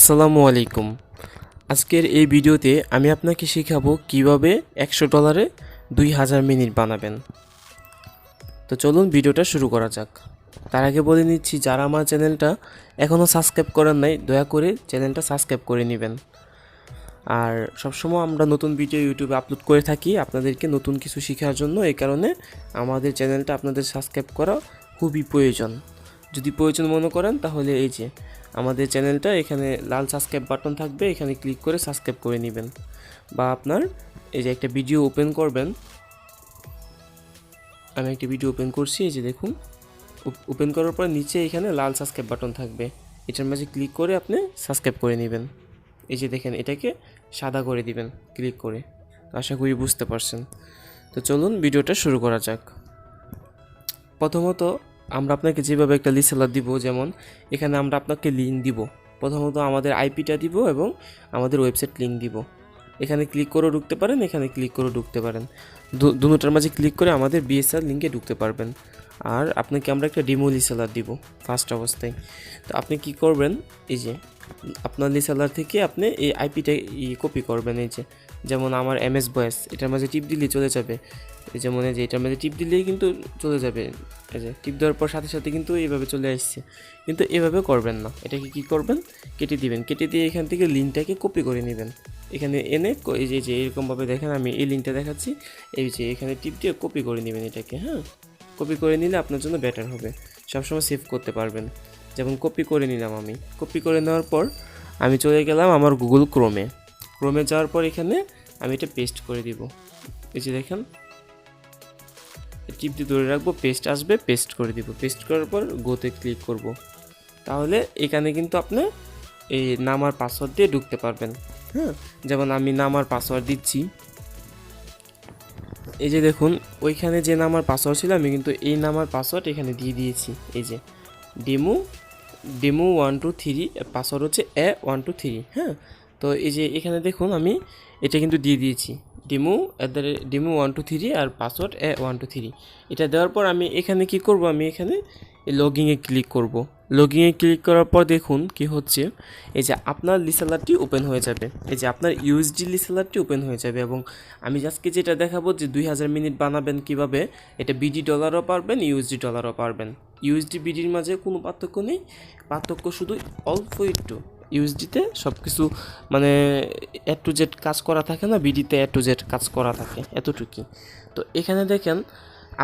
আসসালামু আলাইকুম। আজকের এই ভিডিওতে আমি আপনাকে শেখাবো কিভাবে $100 2000 মিনিট বানাবেন। তো চলুন ভিডিওটা শুরু করা যাক। তার আগে বলে নিচ্ছি, যারা আমার চ্যানেলটা এখনও সাবস্ক্রাইব করেন নাই দয়া করে চ্যানেলটা সাবস্ক্রাইব করে নেবেন। আর সবসময় আমরা নতুন ভিডিও ইউটিউবে আপলোড করে থাকি আপনাদেরকে নতুন কিছু শেখার জন্য। এই কারণে আমাদের চ্যানেলটা আপনাদের সাবস্ক্রাইব করা খুবই প্রয়োজন। যদি প্রয়োজন মনে করেন তাহলে এই যে আমাদের চ্যানেলটা, এখানে লাল সাবস্ক্রাইব বাটন থাকবে, এখানে ক্লিক করে সাবস্ক্রাইব করে নেবেন। বা আপনার এই যে একটা ভিডিও ওপেন করবেন, আমি একটা ভিডিও ওপেন করছি, এই যে দেখুন। ওপেন করার পর নিচে এখানে লাল সাবস্ক্রাইব বাটন থাকবে, এটার মাঝে ক্লিক করে আপনি সাবস্ক্রাইব করে নেবেন। এই যে দেখেন, এটাকে সাদা করে দিবেন ক্লিক করে। আশা করি বুঝতে পারছেন। তো চলুন ভিডিওটা শুরু করা যাক। প্রথমত আমরা আপনাকে যেভাবে একটা লিসেলার দিব, যেমন এখানে আমরা আপনাকে লিঙ্ক দিব। প্রথমত আমাদের আইপিটা দিব এবং আমাদের ওয়েবসাইট লিঙ্ক দিব। এখানে ক্লিক করেও ঢুকতে পারেন, এখানে ক্লিক করেও ঢুকতে পারেন। দুটোটার মাঝে ক্লিক করে আমাদের বিএসআর লিঙ্কে ঢুকতে পারবেন। আর আপনাকে আমরা একটা ডেমো লিসেলার দিব ফার্স্ট অবস্থায়। তো আপনি কি করবেন, এই যে আপনার লিসেলার থেকে আপনি এই আইপিটা কপি করবেন। এই যে যেমন আমার এমএস ভয়েস, এটার মাঝে টিপ দিলেই চলে যাবে। এই যেমন এই যে এটার মধ্যে টিপ দিলেই কিন্তু চলে যাবে। এই যে টিপ দেওয়ার পর সাথে সাথে কিন্তু এইভাবে চলে আসছে। কিন্তু এভাবে করবেন না, এটাকে কি করবেন, কেটে দিবেন। কেটে দিয়ে এখান থেকে লিঙ্কটাকে কপি করে নেবেন। এখানে এনে এই যে এরকমভাবে দেখেন, আমি এই লিঙ্কটা দেখাচ্ছি। এই যে এখানে টিপ দিয়ে কপি করে নেবেন এটাকে। হ্যাঁ, কপি করে নিলে আপনার জন্য বেটার হবে, সবসময় সেভ করতে পারবেন। যেমন কপি করে নিলাম আমি। কপি করে নেওয়ার পর আমি চলে গেলাম আমার গুগল ক্রোমে। ক্রোমে যাওয়ার পর এখানে আমি এটা পেস্ট করে দিব। এই যে দেখেন, টিপ দিয়ে ধরে রাখবো, পেস্ট আসবে, পেস্ট করে দিব। পেস্ট করার পর গোতে ক্লিক করব। তাহলে এখানে কিন্তু আপনি এই নাম আর পাসওয়ার্ড দিয়ে ঢুকতে পারবেন। হ্যাঁ, যেমন আমি নাম আর পাসওয়ার্ড দিচ্ছি। এই যে দেখুন, ওইখানে যে নাম আর পাসওয়ার্ড ছিল আমি কিন্তু এই নাম আর পাসওয়ার্ড এখানে দিয়ে দিয়েছি। এই যে ডেমো 123, পাসওয়ার্ড হচ্ছে A123। হ্যাঁ, তো এই যে এখানে দেখুন আমি এটা কিন্তু দিয়ে দিয়েছি, ডেমো 123 আর পাসওয়ার্ড A123। এটা দেওয়ার পর আমি এখানে কি করব, আমি এখানে লগইনে ক্লিক করব। লগইনে ক্লিক করার পর দেখুন কি হচ্ছে, এই যে আপনার লিসেলারটি ওপেন হয়ে যাবে। এই যে আপনার ইউএসডি লিসেলারটি ওপেন হয়ে যাবে। এবং আমি আজকে যেটা দেখাবো যে 2000 মিনিট বানাবেন কিভাবে, এটা বিডি ডলারও পারবেন, ইউএসডি ডলারও পারবেন। ইউএসডি বিডির মাঝে কোনো পার্থক্য নেই, পার্থক্য শুধু অল্প একটু। ইউএসডিতে সব কিছু মানে এ টু জেড কাজ করা থাকে না, বিডিতে এ টু জেড কাজ করা থাকে, এতটুকুই। তো এখানে দেখেন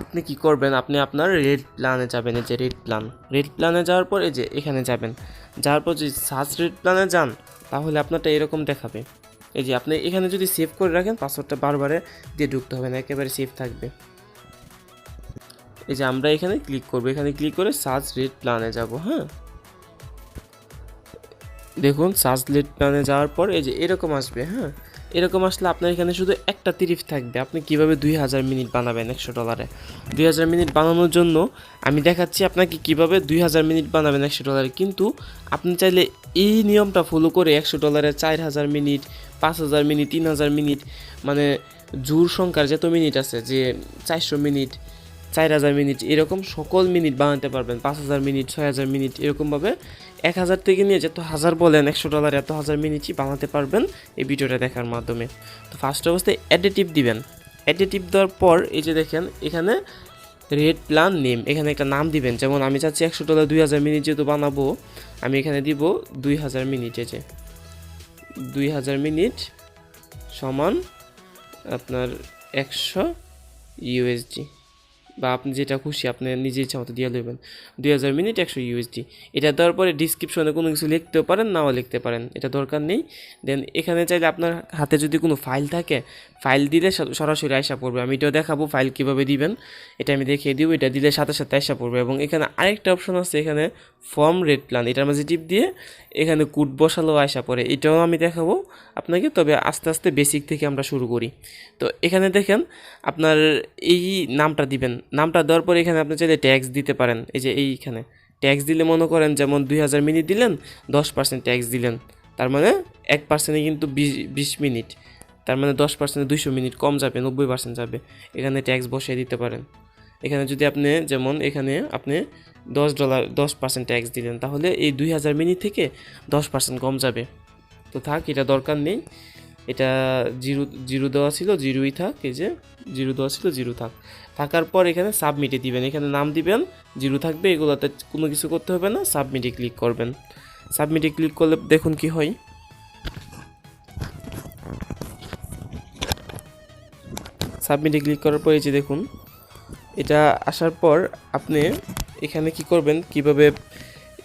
আপনি কি করবেন, আপনি আপনার রেড প্ল্যানে যাবেন। এই যে রেড প্ল্যানে যাওয়ার পর এই যে এখানে যাবেন। যাওয়ার পর যদি সার্চ রেড প্ল্যানে যান তাহলে আপনারটা এরকম দেখাবে। এই যে আপনি এখানে যদি সেভ করে রাখেন, পাসওয়ার্ডটা বারবারে দিয়ে ঢুকতে হবে না, একেবারে সেভ থাকবে। এই যে আমরা এখানে ক্লিক করবো, এখানে ক্লিক করে সার্চ রেড প্ল্যানে যাব। হ্যাঁ, দেখুন সার্চ রেড প্ল্যানে যাওয়ার পর এই যে এরকম আসবে। হ্যাঁ, এরকম আসলে আপনার এখানে শুধু একটা তিরিফ থাকবে। আপনি কিভাবে 2000 মিনিট বানাবেন $100। 2000 মিনিট বানানোর জন্য আমি দেখাচ্ছি আপনাকে কিভাবে 2000 মিনিট বানাবেন $100। কিন্তু আপনি চাইলে এই নিয়মটা ফলো করে $100 4000 মিনিট, 5000 মিনিট, 3000 মিনিট, মানে জোড় সংখ্যার যত মিনিট আছে, যে 400 মিনিট, 4000 মিনিট, এরকম সকল মিনিট বানাতে পারবেন। 5000 মিনিট, 6000 মিনিট, এরকমভাবে 1000 থেকে নিয়ে যত হাজার বলেন $100 এত হাজার মিনিটই বানাতে পারবেন এই ভিডিওটা দেখার মাধ্যমে। তো ফার্স্ট অবস্থায় অ্যাডিটিভ দিবেন। অ্যাডিটিভ দেওয়ার পর এই যে দেখেন এখানে রেড প্ল্যান নেম, এখানে একটা নাম দিবেন। যেমন আমি চাচ্ছি $100 2000 মিনিট যেহেতু বানাবো, আমি এখানে দিব 2000 মিনিট। এই যে 2000 মিনিট সমান আপনার 100 ইউএসডি, বা আপনি যেটা খুশি আপনি নিজে ইচ্ছা মতো দিয়ে দেবেন। 2000 মিনিট 100 ইউএসডি। এটা দেওয়ার পরে ডিসক্রিপশনে কোনো কিছু লিখতেও পারেন, নাও লিখতে পারেন, এটা দরকার নেই। দেন এখানে চাইলে আপনার হাতে যদি কোনো ফাইল থাকে, ফাইল দিলে সরাসরি আয়সা পড়বে। আমি এটাও দেখাবো ফাইল কীভাবে দিবেন, এটা আমি দেখিয়ে দিব। এটা দিলে সাথে সাথে আয়সা পড়বে। এবং এখানে আরেকটা অপশন আছে, এখানে ফর্ম রেড প্ল্যান, এটার মাঝে টিপ দিয়ে এখানে কোড বসালেও আয়সা পড়ে, এটাও আমি দেখাবো আপনাকে। তবে আস্তে আস্তে বেসিক থেকে আমরা শুরু করি। তো এখানে দেখেন আপনার এই নামটা দিবেন। নামটা দেওয়ার পরে এখানে আপনি চাইলে ট্যাক্স দিতে পারেন। এই যে এইখানে ট্যাক্স দিলে মনে করেন যেমন 2000 মিনিট দিলেন, 10% ট্যাক্স দিলেন, তার মানে 1%-এ কিন্তু 20 মিনিট, তার মানে 10%-এ 200 মিনিট কম যাবে, 90% যাবে। এখানে ট্যাক্স বসিয়ে দিতে পারেন। এখানে যদি আপনি যেমন এখানে আপনি $10 ট্যাক্স দিলেন, তাহলে এই 2000 মিনিট থেকে 10% কম যাবে। তো থাক, এটা দরকার নেই, এটা জিরো জিরো দেওয়া ছিল, জিরোই থাক, এই যে জিরো দেওয়া ছিল, জিরো থাক। থাকার পর এখানে সাবমিটে দিবেন, এখানে নাম দিবেন, জিরো থাকবে, এগুলোতে কোনো কিছু করতে হবে না, সাবমিটে ক্লিক করবেন। সাবমিটে ক্লিক করলে দেখুন কি হয়। সাবমিটে ক্লিক করার পর এই যে দেখুন এটা আসার পর আপনি এখানে কি করবেন, কিভাবে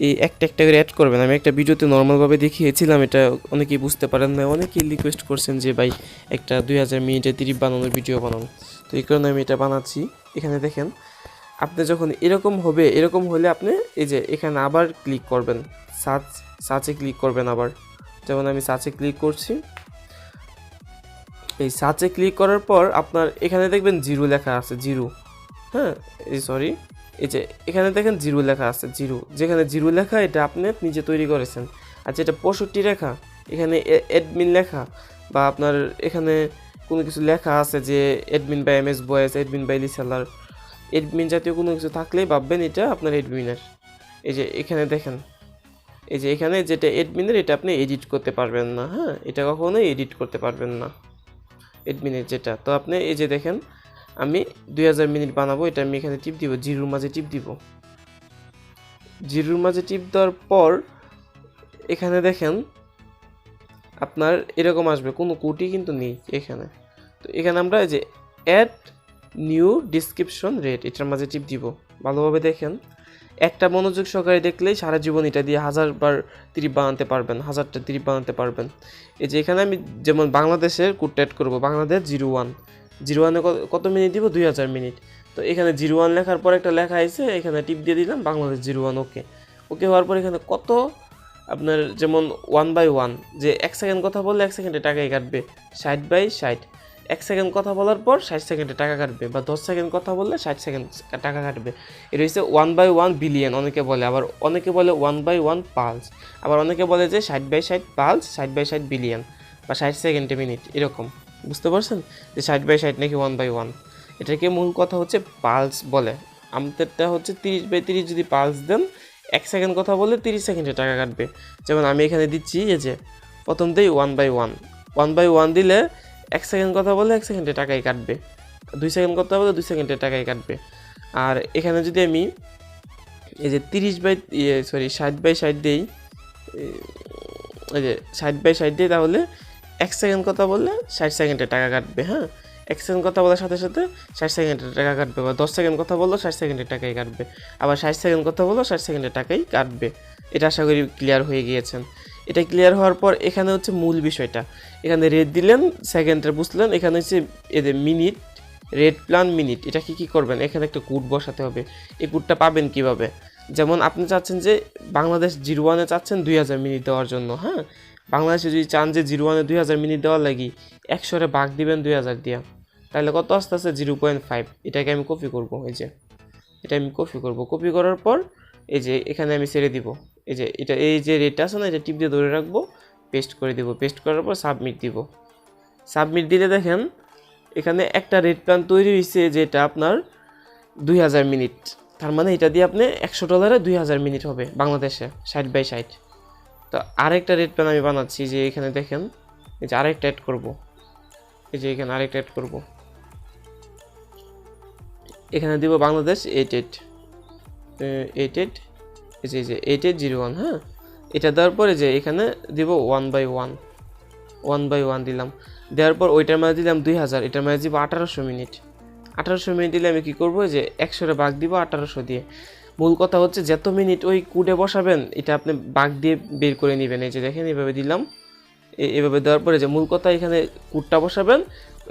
এই একটা একটা করে অ্যাড করবেন। আমি একটা ভিডিওতে নর্মালভাবে দেখিয়েছিলাম, এটা অনেকেই বুঝতে পারেন না, অনেকেই রিকোয়েস্ট করছেন যে ভাই একটা 2000 মিনিটে 30 বানানোর ভিডিও বানানো। তো এই কারণে আমি এটা বানাচ্ছি। এখানে দেখেন আপনি যখন এরকম হবে, এরকম হলে আপনি এই যে এখানে আবার ক্লিক করবেন, সার্চে ক্লিক করবেন আবার। যেমন আমি সার্চে ক্লিক করছি, এই সার্চে ক্লিক করার পর আপনার এখানে দেখবেন জিরো লেখা আছে, জিরো, হ্যাঁ এই যে এখানে দেখেন জিরো লেখা আছে, জিরো, যেখানে জিরো লেখা এটা আপনি নিজে তৈরি করেছেন। আর যেটা 65 লেখা, এখানে অ্যাডমিন লেখা বা আপনার এখানে কোনো কিছু লেখা আছে যে অ্যাডমিন বাই MS বয়েস, অ্যাডমিন বাই লিসেলার, অ্যাডমিন জাতীয় কোনো কিছু থাকলেই ভাববেন এটা আপনার অ্যাডমিনের। এই যে এখানে দেখেন, এই যে এখানে যেটা অ্যাডমিনের এটা আপনি এডিট করতে পারবেন না, হ্যাঁ, এটা কখনোই এডিট করতে পারবেন না অ্যাডমিনের যেটা। তো আপনি এই যে দেখেন আমি 2000 মিনিট বানাবো, এটা আমি এখানে টিপ দিব, জিরোর মাঝে টিপ দিব। জিরোর মাঝে টিপ দেওয়ার পর এখানে দেখেন আপনার এরকম আসবে, কোনো কোডই কিন্তু নেই এখানে। তো এখানে আমরা এই যে অ্যাড নিউ ডিসক্রিপশন রেট, এটার মাঝে টিপ দিব। ভালোভাবে দেখেন, একটা মনোযোগ সহকারে দেখলেই সারা জীবন এটা দিয়ে 1000বার 30 বানাতে পারবেন, 1000টা 30 বানাতে পারবেন। এই যে এখানে আমি যেমন বাংলাদেশের কোডটা অ্যাড করবো, বাংলাদেশ 01, 01-এ কত মিনিট দিব, 2000 মিনিট। তো এখানে 01 লেখার পর একটা লেখা আছে, এখানে টিপ দিয়ে দিলাম বাংলাদেশ 01, ওকে। ওকে হওয়ার পর এখানে কত আপনার যেমন 1/1, যে 1 সেকেন্ড কথা বললে 1 সেকেন্ডে টাকাই কাটবে, 60/60, 1 সেকেন্ড কথা বলার পর 60 সেকেন্ডে টাকা কাটবে, বা 10 সেকেন্ড কথা বললে 60 সেকেন্ড টাকা কাটবে। এটা হচ্ছে 1/1 বিলিয়ন অনেকে বলে, আবার অনেকে বলে 1/1 পালস, আবার অনেকে বলে যে 60/60 পালস, 60/60 বিলিয়ন, বা 60 সেকেন্ডে মিনিট, এরকম। বুঝতে পারছেন যে 60/60 নাকি 1/1। এটাকে মূল কথা হচ্ছে পালস বলে। আমাদেরটা হচ্ছে 30/30, যদি পালস দেন 1 সেকেন্ড কথা বললে 30 সেকেন্ডে টাকা কাটবে। যেমন আমি এখানে দিচ্ছি এই যে প্রথমতেই 1/1, 1/1 দিলে 1 সেকেন্ড কথা বললে 1 সেকেন্ডে টাকাই কাটবে, 2 সেকেন্ড কথা বললে 2 সেকেন্ডে টাকাই কাটবে। আর এখানে যদি আমি এই যে 60/60 দিই, এই যে 60/60 দিই, তাহলে 1 সেকেন্ড কথা বললে 60 সেকেন্ডে টাকা কাটবে, হ্যাঁ। 1 সেকেন্ড কথা বলার সাথে সাথে 60 সেকেন্ডে টাকা কাটবে, বা 10 সেকেন্ড কথা বললেও 60 সেকেন্ডের টাকাই কাটবে, আবার 60 সেকেন্ড কথা বললেও 60 সেকেন্ডের টাকাই কাটবে। এটা আশা করি ক্লিয়ার হয়ে গিয়েছেন। এটা ক্লিয়ার হওয়ার পর এখানে হচ্ছে মূল বিষয়টা, এখানে রেট দিলেন, সেকেন্ডে বুঝলেন, এখানে হচ্ছে এদের মিনিট, রেট প্ল্যান মিনিট, এটা কি করবেন, এখানে একটা কোড বসাতে হবে। এই কোডটা পাবেন কিভাবে, যেমন আপনি চাচ্ছেন যে বাংলাদেশ 01-এ চাচ্ছেন 2000 মিনিট দেওয়ার জন্য, হ্যাঁ। বাংলাদেশে যদি চান যে 01-এ 2000 মিনিট দেওয়ার লাগি 100-রে ভাগ দিবেন 2000 দিয়া, তাহলে কত আসতে আসতে 0.5। এটাকে আমি কপি করব, এই যে এটা আমি কপি করব, কপি করার পর এই যে এখানে আমি ছেড়ে দিব, এই যে এটা, এই যে রেটটা আছে না, এটা টিপ দিয়ে ধরে রাখবো, পেস্ট করে দিব, পেস্ট করার পর সাবমিট দিব। সাবমিট দিলে দেখেন এখানে একটা রেট প্ল্যান তৈরি হয়েছে, যেটা আপনার 2000 মিনিট। তার মানে এটা দিয়ে আপনি $100 2000 মিনিট হবে বাংলাদেশে, 60/60। তো আরেকটা রেট প্ল্যান আমি বানাচ্ছি, যে এখানে দেখেন এই যে আরেকটা অ্যাড করব, এই যে এখানে আরেকটা অ্যাড করব, এখানে দিব বাংলাদেশ 88, এই যে 8801, হ্যাঁ। এটা দেওয়ার পরে যে এখানে দিব 1/1 দিলাম, দেওয়ার পর ওইটার মাঝে দিলাম 2000, এটার মাঝে দিব 1800 মিনিট। 1800 মিনিট দিলে আমি কী করবো, যে 100-রে ভাগ দিব 1800 দিয়ে। মূল কথা হচ্ছে যত মিনিট ওই কোডে বসাবেন এটা আপনি ভাগ দিয়ে বের করে নেবেন। এই যে দেখেন এইভাবে দিলাম, এভাবে দেওয়ার পরে যে মূল কথা এখানে কোডটা বসাবেন,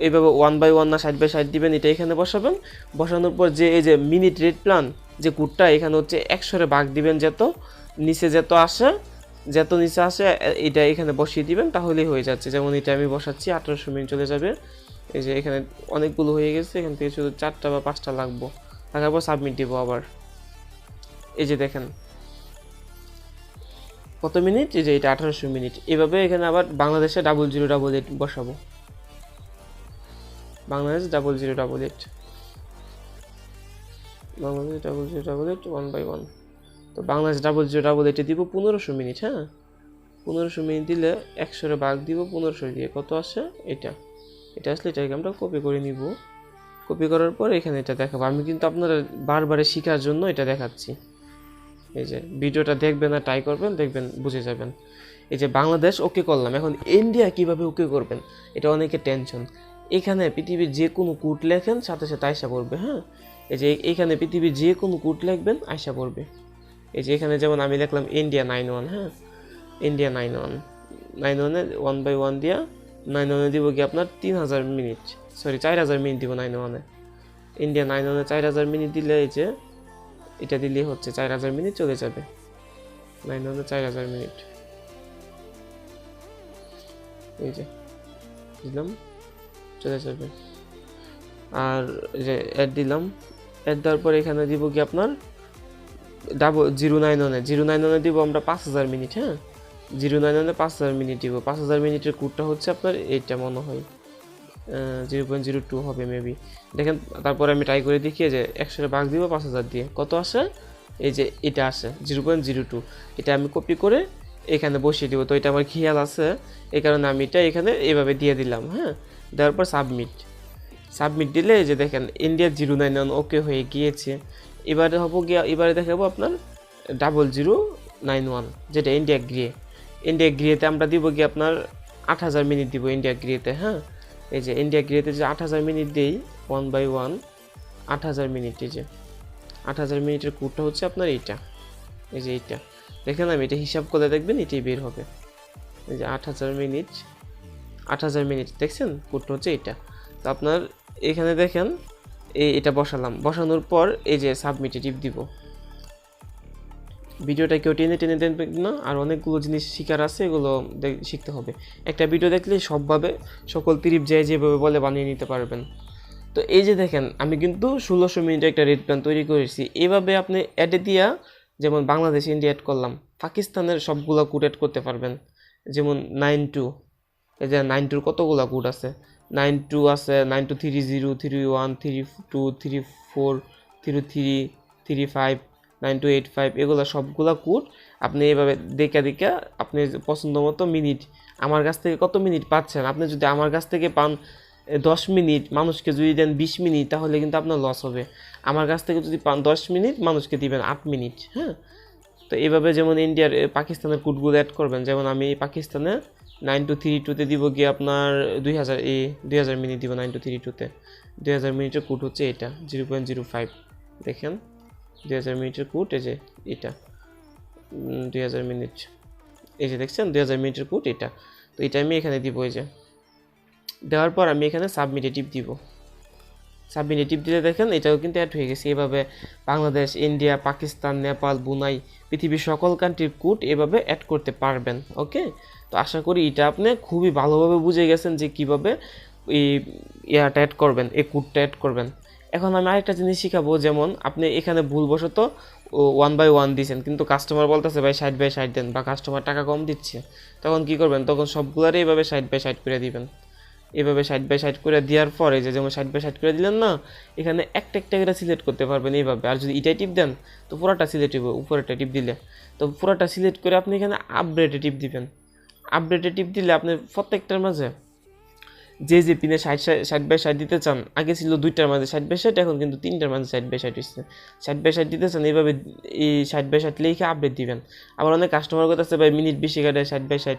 এইভাবে 1/1 না 60/60 দিবেন, এটা এখানে বসাবেন। বসানোর পর যে এই যে মিনিট রেট প্ল্যান যে কোডটা এখানে হচ্ছে 100-রে ভাগ দিবেন, যত নিচে যত নিচে আসে এটা এখানে বসিয়ে দিবেন, তাহলেই হয়ে যাচ্ছে। যেমন এটা আমি বসাচ্ছি 1800 মিনিট চলে যাবে, এই যে এখানে অনেকগুলো হয়ে গেছে, এখান থেকে শুধু 4টা বা 5টা লাগবো, লাগার পর সাবমিট দিব আবার। এই যে দেখেন কত মিনিট, এই যে এটা 1800 মিনিট। এভাবে এখানে আবার বাংলাদেশে 0088 বসাবো, বাংলাদেশ 0088, বাংলাদেশ 0088 1/1। তো বাংলাদেশ 0088 দিব 1500 মিনিট। হ্যাঁ, 1500 মিনিট দিলে 100 ভাগ দিব 1500 দিয়ে, কত আসে এটা। এটা আসলে এটাকে আমরা কপি করে নিব। কপি করার পর এখানে এটা দেখাবো। আমি কিন্তু আপনারা বারবারে শেখার জন্য এটা দেখাচ্ছি। এই যে ভিডিওটা দেখবেন আর ট্রাই করবেন, দেখবেন বুঝে যাবেন। এই যে বাংলাদেশ ওকে করলাম, এখন ইন্ডিয়া কিভাবে ওকে করবেন এটা অনেকে টেনশন। এখানে পৃথিবীর যে কোনো কোড লেখেন সাথে সাথে আয়সা পড়বে। হ্যাঁ, এই যে এখানে পৃথিবীর যে কোনো কোড লিখবেন আয়সা পড়বে। এই যে এখানে যেমন আমি লিখলাম ইন্ডিয়া 91। হ্যাঁ, ইন্ডিয়া 91 1/1 দিয়া 91 দিব কি আপনার 3000 মিনিট, সরি 4000 মিনিট দিব 91। ইন্ডিয়া 91 4000 মিনিট দিলে এই যে এটা দিলেই হচ্ছে 4000 মিনিট চলে যাবে। 91 4000 মিনিট, এই যে দিলাম চলে যাবে। আর যে অ্যাড দিলাম, অ্যাড দেওয়ার পর এখানে দিব কি আপনার 091 দিব আমরা 5000 মিনিট। হ্যাঁ, 091 5000 মিনিট দিব। 5000 মিনিটের কোডটা হচ্ছে আপনার এইটা মনে হয় 0.02 হবে মেবি। দেখেন তারপরে আমি ট্রাই করে দেখি যে 100 ভাগ দিব 5000 দিয়ে, কত আসে, এই যে এটা আসে 0.02। এটা আমি কপি করে এখানে বসিয়ে দিব। তো এটা আমার খেয়াল আছে, এই কারণে আমি এটা এখানে এইভাবে দিয়ে দিলাম। হ্যাঁ, দেওয়ার পর সাবমিট দিলে এই যে দেখেন ইন্ডিয়া 091 ওকে হয়ে গিয়েছে। এবারে দেখাবো আপনার 0091 যেটা ইন্ডিয়া গ্রিয়েতে আমরা দিব কি আপনার 8000 মিনিট দিব ইন্ডিয়া গ্রিয়েতে। হ্যাঁ, এই যে ইন্ডিয়া গ্রিয়েতে যে 8000 মিনিট দেই 1/1 8000 মিনিট। এই যে 8000 মিনিটের কোডটা হচ্ছে আপনার এইটা, এই যে এইটা দেখেন, আমি এটা হিসাব করে দেখবেন এটাই বের হবে। এই যে 8000 মিনিট দেখছেন, কোডটা হচ্ছে এটা। তো আপনার এখানে দেখেন এটা বসানোর পর এই যে সাবমিটে টিপ দিব। ভিডিওটা কেউ টেনে দেখবেন না, আর অনেকগুলো জিনিস শিখার আছে, এগুলো শিখতে হবে। একটা ভিডিও দেখলে সকল ত্রিপ যেভাবে বলে বানিয়ে নিতে পারবেন। তো এই যে দেখেন আমি কিন্তু 1600 মিনিটে একটা রেড প্ল্যান তৈরি করেছি। এভাবে আপনি অ্যাডে দিয়া, যেমন বাংলাদেশ ইন্ডিয়া অ্যাড করলাম, পাকিস্তানের সবগুলো কোড অ্যাড করতে পারবেন। যেমন 92, এই যে 92 কতগুলো কোড আছে, 92 আছে, 9230 31 32 34 33 35 9285, এগুলো সবগুলা কোড আপনি এইভাবে দেখে আপনি পছন্দ মতো মিনিট, আমার কাছ থেকে কত মিনিট পাচ্ছেন, আপনি যদি আমার কাছ থেকে পান 10 মিনিট, মানুষকে যদি দেন 20 মিনিট, তাহলে কিন্তু আপনার লস হবে। আমার কাছ থেকে যদি পান 10 মিনিট, মানুষকে দিবেন 8 মিনিট। হ্যাঁ, তো এইভাবে যেমন পাকিস্তানের কোডগুলো অ্যাড করবেন। যেমন আমি পাকিস্তানে 9232-তে দিব গিয়ে আপনার 2000 মিনিট দিব। 9232-তে 2000 মিনিটের কোড হচ্ছে এটা 0.05। দেখেন 2000 মিনিটের কোড, এই যে এটা 2000 মিনিট, এই যে দেখছেন 2000 মিনিটের কোড এটা। তো এটা আমি এখানে দিব। এই যে দেওয়ার পর আমি এখানে সাবমিটে টিপ দিব। সাবমিটে টিপ দিলে দেখেন এটাও কিন্তু অ্যাড হয়ে গেছে। এভাবে বাংলাদেশ, ইন্ডিয়া, পাকিস্তান, নেপাল, বুনাই, পৃথিবীর সকল কান্ট্রির কোড এভাবে অ্যাড করতে পারবেন। ওকে, তো আশা করি এটা আপনি খুবই ভালোভাবে বুঝে গেছেন যে কীভাবে এই ইয়াটা অ্যাড করবেন, এই কোডটা অ্যাড করবেন। এখন আমি আরেকটা জিনিস শিখাবো। যেমন আপনি এখানে ভুলবশত 1/1 দিয়েছেন, কিন্তু কাস্টমার বলতেছে ভাই 60/60 দেন, বা কাস্টমার টাকা কম দিচ্ছে, তখন কি করবেন, তখন সবগুলারই এইভাবে 60/60 করে দিবেন। এভাবে 60/60 করে দেওয়ার পরে যে যেমন 60/60 করে দিলেন না, এখানে একটা করে সিলেক্ট করতে পারবেন এইভাবে। আর যদি এটাই টিপ দেন তো পুরোটা সিলেক্ট হবে, উপরেটা টিপ দিলে তো পুরোটা সিলেক্ট করে আপনি এখানে আপডেটে টিপ দিবেন। আপডেটে টিপ দিলে আপনি প্রত্যেকটার মাঝে যে পিনে 60/60 দিতে চান, আগে ছিল 2টার মাঝে 60/60, এখন কিন্তু 3টার মাঝে 60/60 হচ্ছে। 60/60 দিতে চান, এইভাবে এই 60/60 লিখে আপডেট দিবেন। আবার অনেক কাস্টমার কথা আছে ভাই মিনিট বেশি কাটে 60/60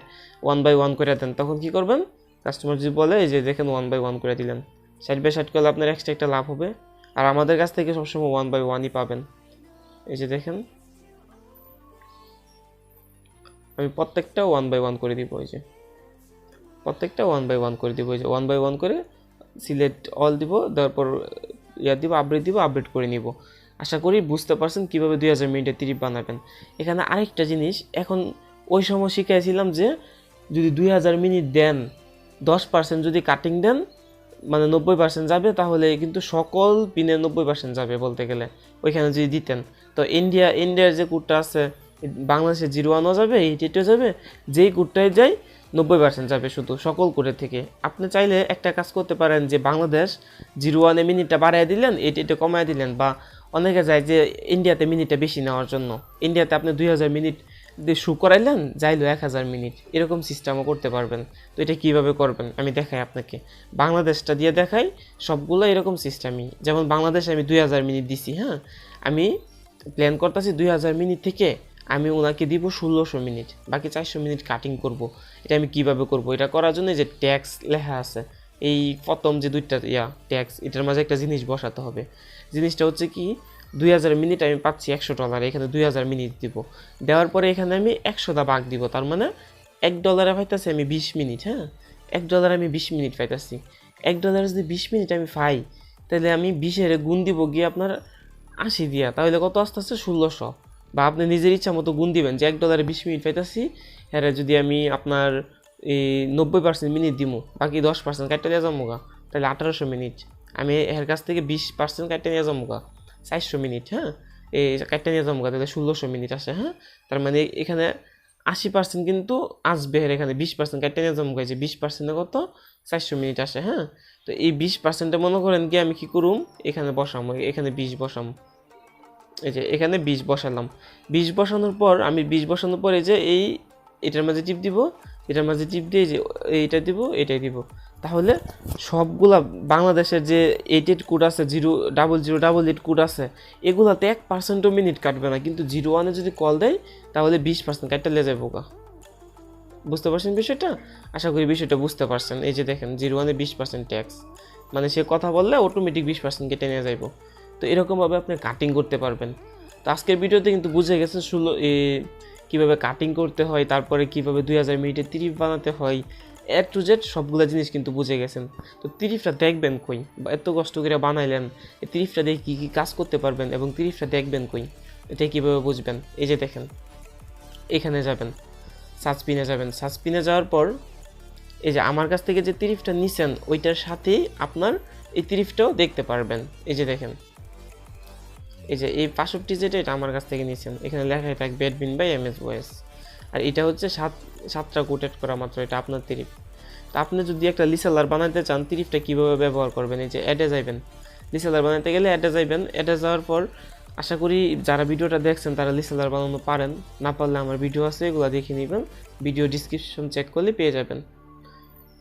1/1 করে দেন, তখন কি করবেন, কাস্টমার যদি বলে এই যে দেখেন 1/1 করে দিলেন, 60/60 করলে আপনার এক্সট্রা একটা লাভ হবে। আর আমাদের কাছ থেকে সবসময় 1/1ই পাবেন। এই যে দেখেন আমি প্রত্যেকটা 1/1 করে দিব। এই যে প্রত্যেকটা 1/1 করে দিব। এই যে 1/1 করে সিলেক্ট অল দিব, তারপর দিব আপডেট করে নিব। আশা করি বুঝতে পারছেন কীভাবে 2000 মিনিটে ত্রিপ বানাবেন। এখানে আরেকটা জিনিস, এখন ওই সময় শিখাইছিলাম যে যদি 2000 মিনিট দেন 10% যদি কাটিং দেন, মানে 90% যাবে, তাহলে কিন্তু সকল পিনে 90% যাবে বলতে গেলে ওইখানে যদি দিতেন। তো ইন্ডিয়ার যে কোডটা আছে, বাংলাদেশে 01ও যাবে, 88ও যাবে, যেই কোডটাই যায় 90% যাবে শুধু সকল কোডের থেকে। আপনি চাইলে একটা কাজ করতে পারেন যে বাংলাদেশ 01-এ মিনিটটা বাড়াই দিলেন, 88-এ কমায় দিলেন, বা অনেকে যায় যে ইন্ডিয়াতে মিনিটটা বেশি নেওয়ার জন্য, ইন্ডিয়াতে আপনি 2000 মিনিট দিয়ে শু করাইলেন, যাইলো 1000 মিনিট, এরকম সিস্টেমও করতে পারবেন। তো এটা কীভাবে করবেন আমি দেখাই আপনাকে, বাংলাদেশটা দিয়ে দেখাই, সবগুলো এরকম সিস্টেমই। যেমন বাংলাদেশে আমি 2000 মিনিট দিছি, হ্যাঁ, আমি প্ল্যান করতেছি 2000 মিনিট থেকে আমি ওনাকে দিব 1600 মিনিট, বাকি 400 মিনিট কাটিং করব। এটা আমি কিভাবে করব? এটা করার জন্য যে ট্যাক্স লেখা আছে, এই প্রথম যে দুইটা ট্যাক্স, এটার মাঝে একটা জিনিস বসাতে হবে। জিনিসটা হচ্ছে কি, 2000 মিনিট আমি পাচ্ছি $100, এখানে 2000 মিনিট দিব, দেওয়ার পরে এখানে আমি 100 ভাগ দিব, তার মানে $1 পাইতেছি আমি 20 মিনিট। হ্যাঁ, $1 আমি 20 মিনিট পাইতেছি। $1 যদি 20 মিনিট আমি পাই, তাহলে আমি 20-এর গুণ দিব গিয়ে আপনার 80 দিয়া, তাহলে কত আস্তে আস্তে 1600। বা আপনি নিজের ইচ্ছা মতো গুণ দিবেন যে $1 20 মিনিট পাইতেছি, হ্যাঁ যদি আমি আপনার এই 90% মিনিট দিব, বাকি 10% কাটতে নিয়ে যাবো গা, তাহলে 1800 মিনিট। আমি এর কাছ থেকে 20% কাটতে নিয়ে যাবো গা, 400 মিনিট। হ্যাঁ, এই কাটতে নিয়ে যাবো গা, তাহলে 1600 মিনিট আসে। হ্যাঁ, তার মানে এখানে 80% কিন্তু আসবে, এখানে 20% কাটতে নিয়ে যাবো গা, যে 20% কত 400 মিনিট আসে। হ্যাঁ, তো এই 20% মনে করেন কি আমি কি করুম, এখানে বসাম, এখানে 20 বসাম, এই যে এখানে 20 বসালাম। 20 বসানোর পর আমি 20 বসানোর পর এই যে এটার মাঝে টিপ দিব, এটার মাঝে টিপ দিয়ে যে এইটা দিব, এটাই দিব। তাহলে সবগুলা বাংলাদেশের যে 88 কোড আছে, 00088 কোড আছে, এগুলাতে 1%ও মিনিট কাটবে না। কিন্তু 01-এ যদি কল দেয় তাহলে 20% কাটতে লে যাবো গা। বুঝতে পারছেন বিষয়টা? আশা করি বিষয়টা বুঝতে পারছেন। এই যে দেখেন 01-এ 20% ট্যাক্স, মানে সে কথা বললে অটোমেটিক 20% কেটে নিয়ে যাইব। তো এরকমভাবে আপনি কাটিং করতে পারবেন। তো আজকের ভিডিওতে কিন্তু বুঝে গেছেন কীভাবে কাটিং করতে হয়, তারপরে কীভাবে 2000 মিনিটে তিরিফ বানাতে হয়, A to Z সবগুলো জিনিস কিন্তু বুঝে গেছেন। তো তিরিফটা দেখবেন কই, বা এত কষ্ট করে বানাইলেন, এই তিরিফটা দিয়ে কী কী কাজ করতে পারবেন এবং তিরিফটা দেখবেন কই, এটা কীভাবে বুঝবেন? এই যে দেখেন, এখানে যাবেন, সার্চপিনে যাবেন, সার্চপিনে যাওয়ার পর এই যে আমার কাছ থেকে যে তিরিফটা নিছেন ওইটার সাথেই আপনার এই তিরিফটাও দেখতে পারবেন। এই যে দেখেন, এই যে এই 65 যেটা, এটা আমার কাছ থেকে নিছেন, এখানে লেখাই থাকবে অ্যাডমিন বাই MS ভয়েস। আর এটা হচ্ছে 7টা কোটেড করা মাত্র, এটা আপনার তিরিফ। তো আপনি যদি একটা লিসেলার বানাতে চান, তিরিফটা কীভাবে ব্যবহার করবেন, এই যে অ্যাডে যাইবেন, লিসেলার বানাতে গেলে অ্যাডে যাইবেন। অ্যাডে যাওয়ার পর আশা করি যারা ভিডিওটা দেখছেন তারা লিসেলার বানানো পারেন, না পারলে আমার ভিডিও আছে, এগুলো দেখে নেবেন, ভিডিও ডিসক্রিপশন চেক করলে পেয়ে যাবেন।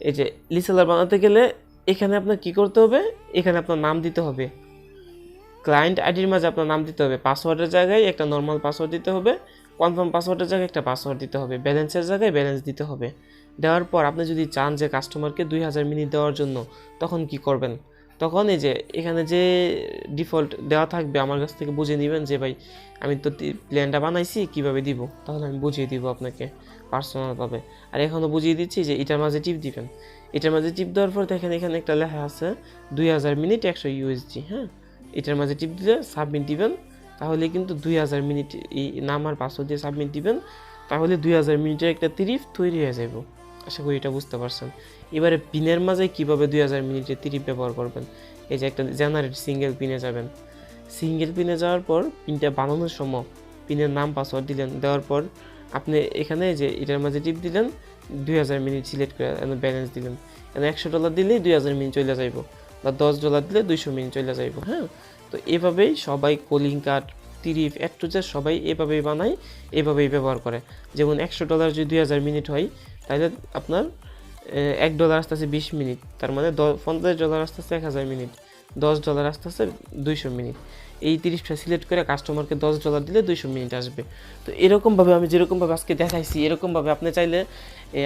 এই যে লিসেলার বানাতে গেলে এখানে আপনার কি করতে হবে, এখানে আপনার নাম দিতে হবে, ক্লায়েন্ট আইডির মাঝে আপনার নাম দিতে হবে, পাসওয়ার্ডের জায়গায় একটা নর্মাল পাসওয়ার্ড দিতে হবে, কনফার্ম পাসওয়ার্ডের জায়গায় একটা পাসওয়ার্ড দিতে হবে, ব্যালেন্সের জায়গায় ব্যালেন্স দিতে হবে। দেওয়ার পর আপনি যদি চান যে কাস্টমারকে 2000 মিনিট দেওয়ার জন্য, তখন কি করবেন, তখন এই যে এখানে যে ডিফল্ট দেওয়া থাকবে আমার কাছ থেকে বুঝে নেবেন যে ভাই আমি তো প্ল্যানটা বানাইছি, কীভাবে দিব, তাহলে আমি বুঝিয়ে দিব আপনাকে পার্সোনালভাবে। আর এখনও বুঝিয়ে দিচ্ছি যে এটার মাঝে টিপ দিবেন, এটার মাঝে টিপ দেওয়ার পর দেখেন এখানে একটা লেখা আছে 2000 মিনিট 100 USD। হ্যাঁ, এটার মাঝে টিপ দিলে সাবমিট দিবেন, তাহলে কিন্তু 2000 মিনিট এই নাম আর পাসওয়ার্ড দিয়ে সাবমিট দিবেন, তাহলে 2000 মিনিটের একটা তিরিফ তৈরি হয়ে যাব। আশা করি এটা বুঝতে পারছেন। এবারে পিনের মাঝে কীভাবে 2000 মিনিটের তিরিফ ব্যবহার করবেন, এই যে একটা জেনারেট সিঙ্গেল পিনে যাবেন, সিঙ্গেল পিনে যাওয়ার পর পিনটা বানানোর সময় পিনের নাম পাসওয়ার্ড দিলেন, দেওয়ার পর আপনি এখানে যে এটার মাঝে টিপ দিলেন, 2000 মিনিট সিলেক্ট করে ব্যালেন্স দিলেন, $100 দিলেই 2000 মিনিট চলে যাইব, বা $10 দিলে 200 মিনিট চলে যাইব। হ্যাঁ, তো এভাবেই সবাই কলিং কার্ড, তিরিফ, A to Z সবাই এভাবেই বানায়, এভাবেই ব্যবহার করে। যেমন $100 যদি 2000 মিনিট হয়, তাহলে আপনার $1 আসতেছে 20 মিনিট, তার মানে $50 আসতেছে 1000 মিনিট, $10 আসতেছে 200 মিনিট। এই তিরিফটা সিলেক্ট করে কাস্টমারকে $10 দিলে 200 মিনিট আসবে। তো এরকমভাবে আমি যেরকমভাবে আজকে দেখাইছি, এরকমভাবে আপনি চাইলে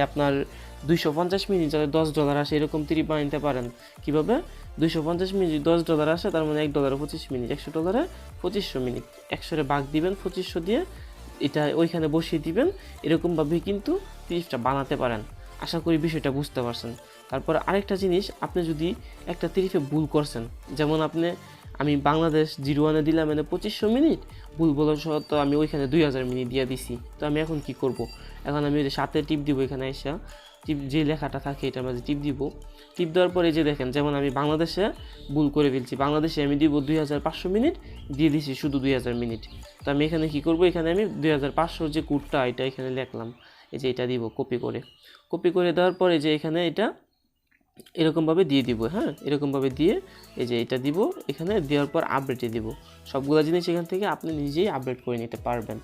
আপনার 250 মিনিট যাতে $10 আসে এরকম তিরিফ বানাতে পারেন। কীভাবে? 250 মিনিট $10 আসে, তার মানে $1 25 মিনিট, $100 2500 মিনিট, 100-এ ভাগ দিবেন 2500 দিয়ে, এটা ওইখানে বসিয়ে দিবেন। এরকমভাবেই কিন্তু তিরিফটা বানাতে পারেন। আশা করি বিষয়টা বুঝতে পারছেন। তারপর আরেকটা জিনিস, আপনি যদি একটা তিরিফে ভুল করছেন, যেমন আমি বাংলাদেশ 01-এ দিলাম মানে 2500 মিনিট, ভুল বলার সত্ত্বেও আমি ওইখানে 2000 মিনিট দিয়ে দিছি, তো আমি এখন কি করব? এখন আমি ওই যে 7-এ টিপ দিব, এখানে এসে টিপ যে লেখাটা থাকে এটার মাঝে টিপ দিব। টিপ দেওয়ার পরে যে দেখেন, যেমন আমি বাংলাদেশে ভুল করে ফেলছি, বাংলাদেশে আমি দিব 2500 মিনিট, দিয়ে দিছি শুধু 2000 মিনিট। তো আমি এখানে কি করব, এখানে আমি 2500 যে কোডটা এটা এখানে লিখলাম, এই যে এটা দিব কপি করে দেওয়ার পরে যে এখানে এটা এরকমভাবে দিয়ে দিব। হ্যাঁ, এরকমভাবে দিয়ে এই যে এটা দিব, এখানে দেওয়ার পর আপডেটে দিব। সবগুলো জিনিস এখান থেকে আপনি নিজেই আপডেট করে নিতে পারবেন।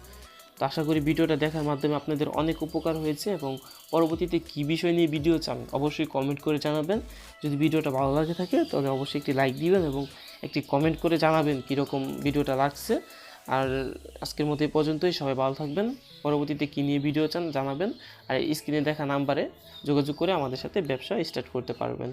তো আশা করি ভিডিওটা দেখার মাধ্যমে আপনাদের অনেক উপকার হয়েছে, এবং পরবর্তীতে কী বিষয় নিয়ে ভিডিও চান অবশ্যই কমেন্ট করে জানাবেন। যদি ভিডিওটা ভালো লাগে থাকে তাহলে অবশ্যই একটি লাইক দিবেন এবং একটি কমেন্ট করে জানাবেন কীরকম ভিডিওটা লাগছে। আর আজকের মতো এই পর্যন্তই। সবাই ভালো থাকবেন। পরবর্তীতে কী নিয়ে ভিডিও চান জানাবেন। আর স্ক্রিনে দেখা নাম্বারে যোগাযোগ করে আমাদের সাথে ব্যবসা স্টার্ট করতে পারবেন।